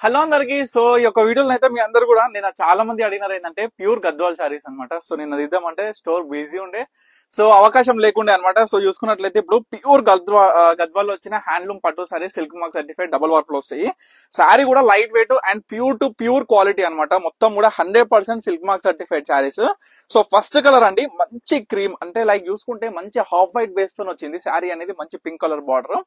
Hello అందరికి. So ఈ యొక్క వీడియోలో అయితే మీ అందరు కూడా నేను చాలా మంది అడిగినారు ఏంటంటే ప్యూర్ గద్వాల్ శారీస్ అనమాట. సో నేను ఇద్దామంటే స్టోర్ బిజీ ఉండే, సో అవకాశం లేకుండే అనమాట. సో చూసుకున్నట్లయితే ఇప్పుడు ప్యూర్ గద్వాల్ వచ్చిన హ్యాండ్లూమ్ పట్టు sari silk mark certified double work లో వస్తాయి. శారీ కూడా light weight and pure to pure quality అనమాట. మొత్తం కూడా 100% silk mark certified saris. So first colour అండి మంచి క్రీమ్, అంటే లైక్ చూసుకుంటే మంచి హాఫ్ వైట్ బేస్ తో వచ్చింది శారీ అనేది, మంచి పింక్ కలర్ బార్డర్.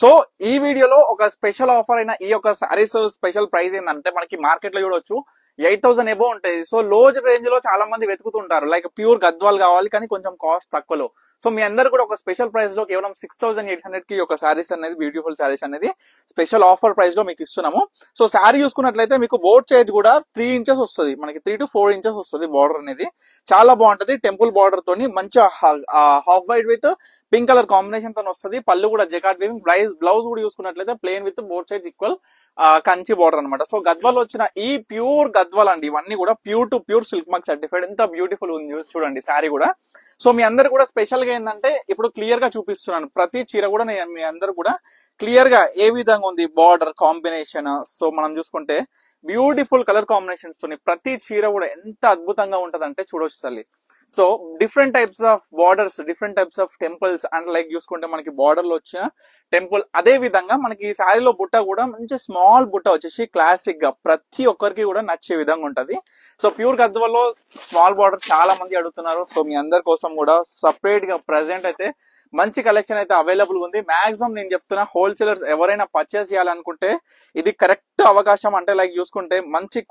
సో ఈ వీడియోలో ఒక స్పెషల్ ఆఫర్ అయిన ఈ యొక్క శారీస్ స్పెషల్ ప్రైస్ ఏంటంటే మనకి మార్కెట్ లో చూడొచ్చు 8,000 ఎబో ఉంటాయి. సో లో రేంజ్ లో చాలా మంది వెతుకుతుంటారు లైక్ ప్యూర్ గద్వాల్ కావాలి కానీ కొంచెం కాస్ట్ తక్కువలో. సో మీ అందరు కూడా ఒక స్పెషల్ ప్రైస్ లో కేవలం 6,800 కి ఒక శారీస్ అనేది, బ్యూటిఫుల్ శారీస్ అనేది స్పెషల్ ఆఫర్ ప్రైస్ లో మీకు ఇస్తున్నాము. సో శారీ చూసుకున్నట్లయితే మీకు బోర్డ్ సైజ్ కూడా 3 ఇంచెస్ వస్తుంది, మనకి 3 to 4 ఇంచెస్ వస్తుంది బార్డర్ అనేది. చాలా బాగుంటది, టెంపుల్ బార్డర్ తోని మంచి half white with pink colour combination తో వస్తుంది. పళ్ళు కూడా జకాట్ వీవింగ్, బ్లౌజ్ కూడా చూసుకున్నట్లయితే plain with board size equal Kanchi border అనమాట. సో గద్వాల్ వచ్చిన ఈ ప్యూర్ గద్వాల్ అండి, ఇవన్నీ కూడా pure to pure silk mark certified. ఎంత బ్యూటిఫుల్ ఉంది చూడండి శారీ కూడా. సో మీ అందరు కూడా స్పెషల్ గా ఏంటంటే ఇప్పుడు క్లియర్ గా చూపిస్తున్నాను ప్రతి చీర కూడా. నేను మీ అందరు కూడా క్లియర్ గా ఏ విధంగా ఉంది బార్డర్ కాంబినేషన్. సో మనం చూసుకుంటే బ్యూటిఫుల్ కలర్ కాంబినేషన్స్ తోని ప్రతి చీర కూడా ఎంత అద్భుతంగా ఉంటదంటే చూడొచ్చు తల్లి. So different types of borders, different types of temples and like చూసుకుంటే మనకి బార్డర్ లో వచ్చిన టెంపుల్, అదే విధంగా మనకి ఈ శారీలో బుట్ట కూడా మంచి స్మాల్ బుట్ట వచ్చేసి క్లాసిక్ గా ప్రతి ఒక్కరికి కూడా నచ్చే విధంగా ఉంటది. సో ప్యూర్ గద్వాల్లో స్మాల్ బార్డర్ చాలా మంది అడుగుతున్నారు. సో మీ అందరి కోసం కూడా సపరేట్ గా ప్రెసెంట్ అయితే మంచి కలెక్షన్ అయితే అవైలబుల్ ఉంది. మాక్సిమం నేను చెప్తున్నా హోల్సేలర్స్ ఎవరైనా పర్చేస్ చేయాలనుకుంటే ఇది కరెక్ట్ అవకాశం. అంటే లైక్ చూసుకుంటే మంచి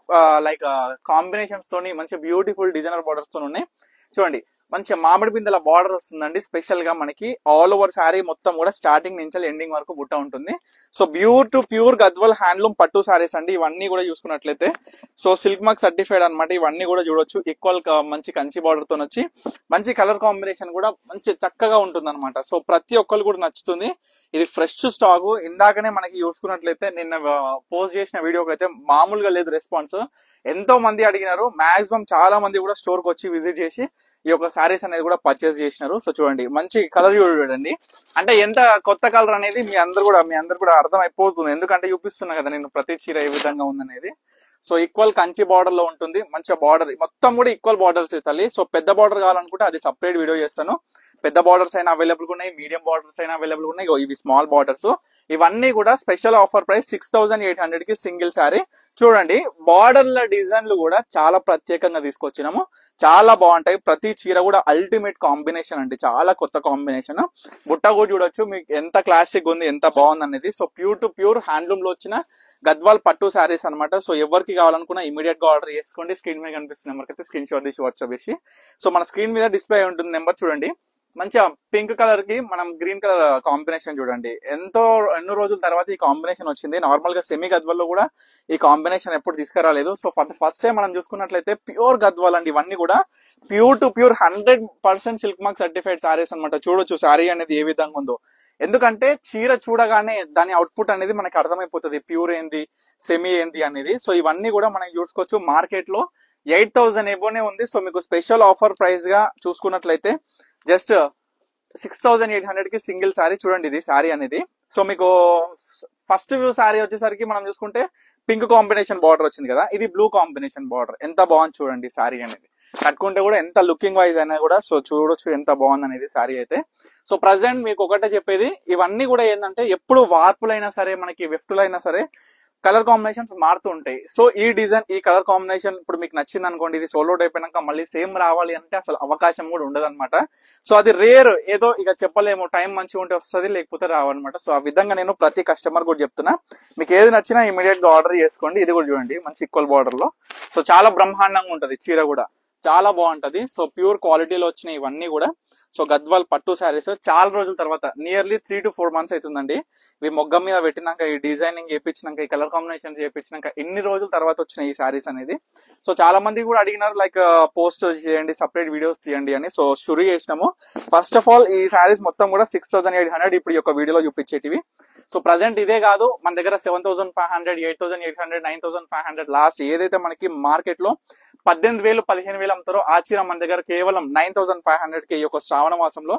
లైక్ కాంబినేషన్స్ తోని మంచి బ్యూటిఫుల్ డిజైనర్ బార్డర్స్ తో ఉన్నాయి చూడండి. మంచి మామిడి పిందెల బార్డర్ వస్తుందండి. స్పెషల్ గా మనకి ఆల్ ఓవర్ శారీ మొత్తం కూడా స్టార్టింగ్ నుంచి ఎండింగ్ వరకు బుట్ట ఉంటుంది. So pure to pure Gadwal handloom పట్టు శారీస్ అండి ఇవన్నీ కూడా చూసుకున్నట్లయితే. సో సిల్క్ మార్క్ సర్టిఫైడ్ అనమాట. ఇవన్నీ కూడా చూడొచ్చు ఈక్వల్ మంచి కంచి బార్డర్ తో వచ్చి మంచి కలర్ కాంబినేషన్ కూడా మంచి చక్కగా ఉంటుంది అనమాట. సో ప్రతి ఒక్కరు కూడా నచ్చుతుంది. ఇది ఫ్రెష్ స్టాక్. ఇందాకనే మనకి చూసుకున్నట్లయితే నిన్న పోస్ట్ చేసిన వీడియోకి అయితే మామూలుగా లేదు రెస్పాన్స్. ఎంతో మంది అడిగినారు. మాక్సిమం చాలా మంది కూడా స్టోర్ కి వచ్చి విజిట్ చేసి ఈ యొక్క శారీస్ అనేది కూడా పర్చేస్ చేసినారు. సో చూడండి మంచి కలర్ చూడండి, అంటే ఎంత కొత్త కలర్ అనేది మీ అందరు కూడా అర్థం అయిపోతుంది. ఎందుకంటే చూపిస్తున్నా కదా నేను ప్రతి చీర ఏ విధంగా ఉందనేది. సో ఈక్వల్ కంచి బార్డర్ లో ఉంటుంది. మంచిగా బార్డర్ మొత్తం కూడా ఈక్వల్ బార్డర్స్ తల్లి. సో పెద్ద బార్డర్ కావాలనుకుంటే అది సపరేట్ వీడియో చేస్తాను. పెద్ద బార్డర్స్ అయినా అవైలబుల్ ఉన్నాయి, మీడియం బార్డర్స్ అయినా అవైలబుల్ ఉన్నాయి. ఇవి స్మాల్ బార్డర్స్. ఇవన్నీ కూడా స్పెషల్ ఆఫర్ ప్రైస్ 6,800 కి సింగిల్ శారీ. చూడండి బార్డర్ల డిజైన్లు కూడా చాలా ప్రత్యేకంగా తీసుకొచ్చినాము, చాలా బాగుంటాయి. ప్రతి చీర కూడా అల్టిమేట్ కాంబినేషన్ అండి, చాలా కొత్త కాంబినేషన్. బుట్ట కూడా చూడొచ్చు మీకు ఎంత క్లాసిక్ ఉంది, ఎంత బాగుంది అనేది. So pure to pure handloom లో వచ్చిన గద్వాల్ పట్టు శారీస్ అనమాట. సో ఎవరికి కావాలనుకున్నా ఇమీడియట్ గా ఆర్డర్ చేసుకోండి. స్క్రీన్ మీద కనిపిస్తున్న నెంబర్ అయితే స్క్రీన్ షాట్ తీసి వాట్సాప్ చేసి. సో మన స్క్రీన్ మీద డిస్ప్లే ఉంటుంది నెంబర్ చూడండి. మంచిగా పింక్ కలర్ కి మనం గ్రీన్ కలర్ కాంబినేషన్ చూడండి. ఎన్నో రోజుల తర్వాత ఈ కాంబినేషన్ వచ్చింది. నార్మల్ గా సెమీ గద్వాల్ లో కూడా ఈ కాంబినేషన్ ఎప్పుడు తీసుకురాలేదు. సో ఫస్ట్ టైం మనం చూసుకున్నట్లయితే ప్యూర్ గద్వాల్ అండి. ఇవన్నీ కూడా pure to pure 100% silk mark certified saris అనమాట. చూడొచ్చు శారీ అనేది ఏ విధంగా ఉందో. ఎందుకంటే చీర చూడగానే దాని అవుట్పుట్ అనేది మనకి అర్థమైపోతుంది, ప్యూర్ ఏంది సెమీ ఏంది అనేది. సో ఇవన్నీ కూడా మనం చూసుకోవచ్చు. మార్కెట్ లో 8,000 ఎబోనే ఉంది. సో మీకు స్పెషల్ ఆఫర్ ప్రైస్ గా చూసుకున్నట్లయితే జస్ట్ 6,800 కి సింగిల్ శారీ. చూడండి ఇది శారీ అనేది. సో మీకు ఫస్ట్ వ్యూ శారీ వచ్చేసరికి మనం చూసుకుంటే పింక్ కాంబినేషన్ బార్డర్ వచ్చింది కదా, ఇది బ్లూ కాంబినేషన్ బార్డర్. ఎంత బాగుంది చూడండి శారీ అనేది. కట్టుకుంటే కూడా ఎంత లుకింగ్ వైజ్ అయినా కూడా సో చూడొచ్చు ఎంత బాగుంది అనేది శారీ అయితే. సో ప్రజెంట్ మీకు ఒకటే చెప్పేది, ఇవన్నీ కూడా ఏంటంటే ఎప్పుడు వార్పులైనా సరే మనకి వెఫ్టులైనా సరే కలర్ కాంబినేషన్స్ మారుతూ ఉంటాయి. సో ఈ డిజైన్ ఈ కలర్ కాంబినేషన్ ఇప్పుడు మీకు నచ్చింది అనుకోండి, ఇది సోల్డ్ అవుట్ అయిపోయినాక మళ్ళీ సేమ్ రావాలి అంటే అసలు అవకాశం కూడా ఉండదు అనమాట. సో అది రేర్, ఏదో ఇక చెప్పలేము, టైం మంచిగా ఉంటే వస్తుంది లేకపోతే రావన్నమాట. సో ఆ విధంగా నేను ప్రతి కస్టమర్ కూడా చెప్తున్నా, మీకు ఏది నచ్చినా ఇమీడియట్ గా ఆర్డర్ చేసుకోండి. ఇది కూడా చూడండి మంచి ఈక్వల్ బార్డర్ లో. సో చాలా బ్రహ్మాండంగా ఉంటది చీర కూడా, చాలా బాగుంటది. సో ప్యూర్ క్వాలిటీలో వచ్చిన ఇవన్నీ కూడా సో గద్వాల్ పట్టు శారీస్ చాలా రోజుల తర్వాత, నియర్లీ 3 to 4 months అవుతుందండి. ఇవి మొగ్గం మీద పెట్టినాక, ఈ డిజైనింగ్ చేయించినాక, ఈ కలర్ కాంబినేషన్ చేయించినాక ఇన్ని రోజుల తర్వాత వచ్చిన ఈ శారీస్ అనేది. సో చాలా మంది కూడా అడిగినారు లైక్ పోస్ట్ చేయండి, సపరేట్ వీడియోస్ తీయండి అని. సో షురు చేసినాము. ఫస్ట్ ఆఫ్ ఆల్ ఈ శారీస్ మొత్తం కూడా 6,800 ఇప్పుడు ఈ యొక్క వీడియోలో చూపించేటివి. సో ప్రజెంట్ ఇదే కాదు, మన దగ్గర 7,500, 8,800, 9,500 లాస్ట్ ఏదైతే మనకి మార్కెట్ లో 18,000, 15,000 అమ్ముతారో ఆ చీర మన దగ్గర కేవలం 9,500 కి ఈ యొక్క శ్రావణ మాసంలో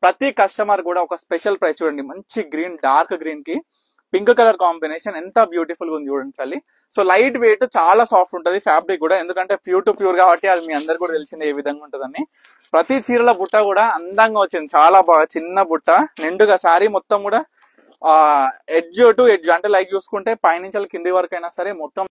ప్రతి కస్టమర్ కూడా ఒక స్పెషల్ ప్రైస్ చూడండి. మంచి గ్రీన్, డార్క్ గ్రీన్ కి పింక్ కలర్ కాంబినేషన్ ఎంత బ్యూటిఫుల్ గా ఉంది చూడండి చల్లి. సో లైట్ వెయిట్, చాలా సాఫ్ట్ ఉంటది ఫ్యాబ్రిక్ కూడా, ఎందుకంటే ప్యూర్ టు ప్యూర్ కాబట్టి అది మీ అందరు కూడా తెలిసింది ఏ విధంగా ఉంటదని. ప్రతి చీరల బుట్ట కూడా అందంగా వచ్చింది, చాలా బాగా చిన్న బుట్ట నిండుగా శారీ మొత్తం కూడా ఎడ్జ్ టు ఎడ్జ్ అంటే లైక్ చూసుకుంటే పైనుంచి కింది వరకు అయినా సరే మొత్తం